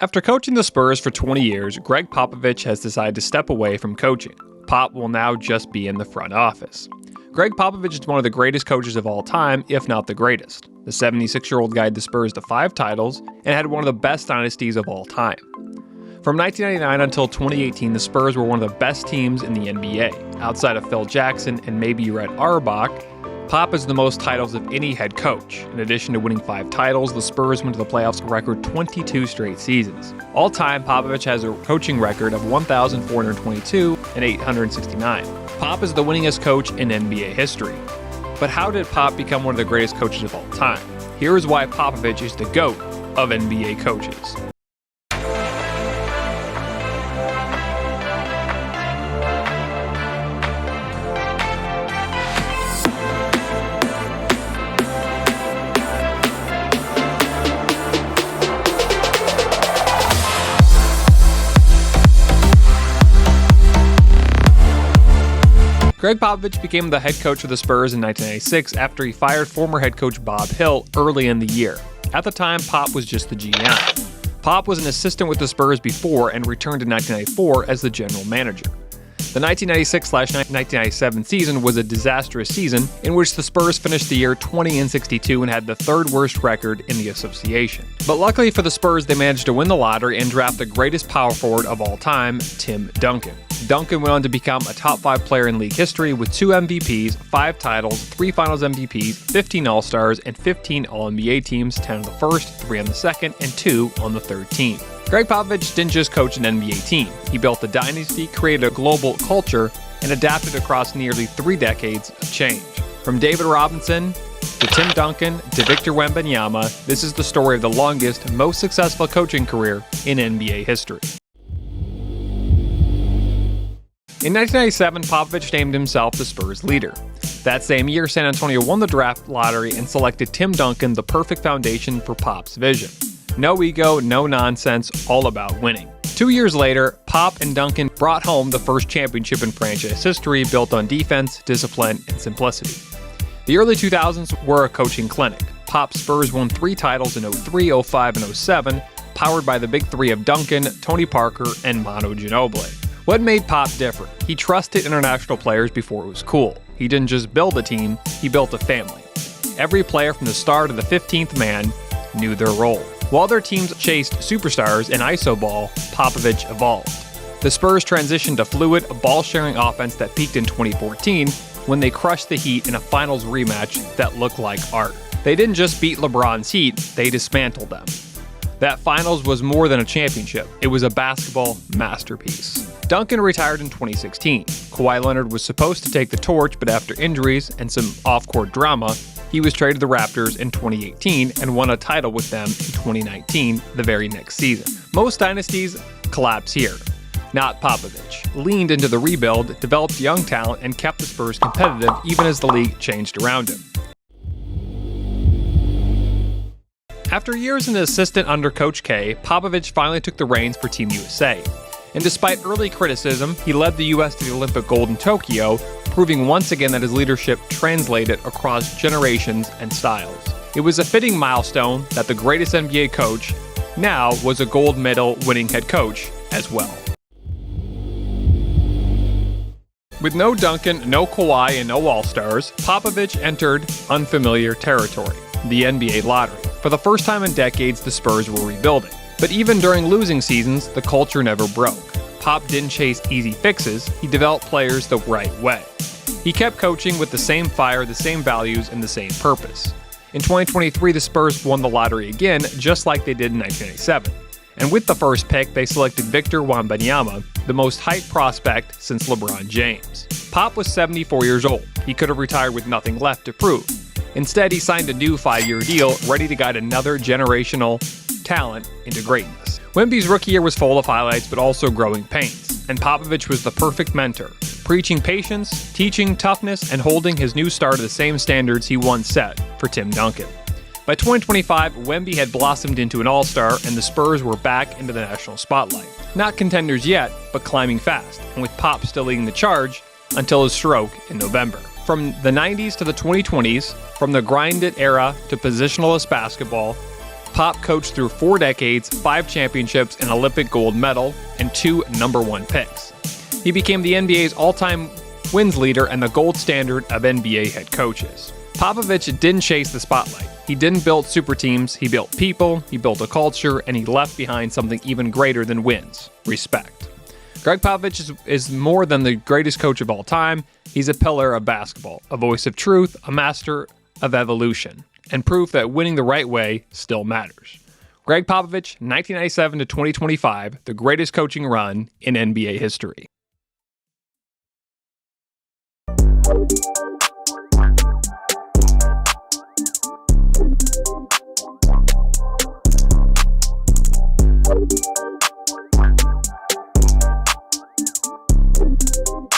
After coaching the Spurs for 20 years, Gregg Popovich has decided to step away from coaching. Pop will now just be in the front office. Gregg Popovich is one of the greatest coaches of all time, if not the greatest. The 76-year-old guided the Spurs to 5 titles and had one of the best dynasties of all time. From 1999 until 2018, the Spurs were one of the best teams in the NBA. Outside of Phil Jackson and maybe Red Auerbach, Pop has the most titles of any head coach. In addition to winning 5 titles, the Spurs went to the playoffs a record 22 straight seasons. All time, Popovich has a coaching record of 1,422 and 869. Pop is the winningest coach in NBA history. But how did Pop become one of the greatest coaches of all time? Here is why Popovich is the GOAT of NBA coaches. Gregg Popovich became the head coach of the Spurs in 1996 after he fired former head coach Bob Hill early in the year. At the time, Pop was just the GM. Pop was an assistant with the Spurs before and returned in 1994 as the general manager. The 1996-1997 season was a disastrous season in which the Spurs finished the year 20-62 and had the 3rd worst record in the association. But luckily for the Spurs, they managed to win the lottery and draft the greatest power forward of all time, Tim Duncan. Duncan went on to become a top 5 player in league history with 2 MVPs, 5 titles, 3 Finals MVPs, 15 All-Stars, and 15 All-NBA teams, 10 on the first, 3 on the second, and 2 on the third team. Gregg Popovich didn't just coach an NBA team. He built a dynasty, created a global culture, and adapted across nearly 3 decades of change. From David Robinson to Tim Duncan to Victor Wembanyama, this is the story of the longest, most successful coaching career in NBA history. In 1997, Popovich named himself the Spurs leader. That same year, San Antonio won the draft lottery and selected Tim Duncan, the perfect foundation for Pop's vision. No ego, no nonsense, all about winning. 2 years later, Pop and Duncan brought home the first championship in franchise history built on defense, discipline, and simplicity. The early 2000s were a coaching clinic. Pop's Spurs won 3 titles in 03, 05, and 07, powered by the big 3 of Duncan, Tony Parker, and Manu Ginobili. What made Pop different? He trusted international players before it was cool. He didn't just build a team, he built a family. Every player from the star to the 15th man knew their role. While their teams chased superstars in iso ball, Popovich evolved. The Spurs transitioned to fluid, ball-sharing offense that peaked in 2014 when they crushed the Heat in a finals rematch that looked like art. They didn't just beat LeBron's Heat, they dismantled them. That finals was more than a championship, it was a basketball masterpiece. Duncan retired in 2016. Kawhi Leonard was supposed to take the torch, but after injuries and some off-court drama, he was traded to the Raptors in 2018 and won a title with them in 2019, the very next season. Most dynasties collapse here. Not Popovich. Leaned into the rebuild, developed young talent, and kept the Spurs competitive even as the league changed around him. After years as an assistant under Coach K, Popovich finally took the reins for Team USA. And despite early criticism, he led the U.S. to the Olympic gold in Tokyo, proving once again that his leadership translated across generations and styles. It was a fitting milestone that the greatest NBA coach now was a gold medal winning head coach as well. With no Duncan, no Kawhi, and no All-Stars, Popovich entered unfamiliar territory, the NBA lottery. For the first time in decades, the Spurs were rebuilding. But even during losing seasons, the culture never broke. Pop didn't chase easy fixes, he developed players the right way. He kept coaching with the same fire, the same values, and the same purpose. In 2023, the Spurs won the lottery again, just like they did in 1997. And with the first pick, they selected Victor Wembanyama, the most hyped prospect since LeBron James. Pop was 74 years old. He could have retired with nothing left to prove. Instead, he signed a new 5-year deal, ready to guide another generational talent into greatness. Wemby's rookie year was full of highlights, but also growing pains. And Popovich was the perfect mentor, preaching patience, teaching toughness, and holding his new star to the same standards he once set for Tim Duncan. By 2025, Wemby had blossomed into an all-star, and the Spurs were back into the national spotlight. Not contenders yet, but climbing fast, and with Pop still leading the charge until his stroke in November. From the 90s to the 2020s, from the grinded era to positionless basketball, Pop coached through 4 decades, 5 championships, an Olympic gold medal, and 2 number 1 picks. He became the NBA's all-time wins leader and the gold standard of NBA head coaches. Popovich didn't chase the spotlight. He didn't build super teams, he built people, he built a culture, and he left behind something even greater than wins: respect. Gregg Popovich is more than the greatest coach of all time. He's a pillar of basketball, a voice of truth, a master of evolution, and proof that winning the right way still matters. Gregg Popovich, 1997 to 2025, the greatest coaching run in NBA history.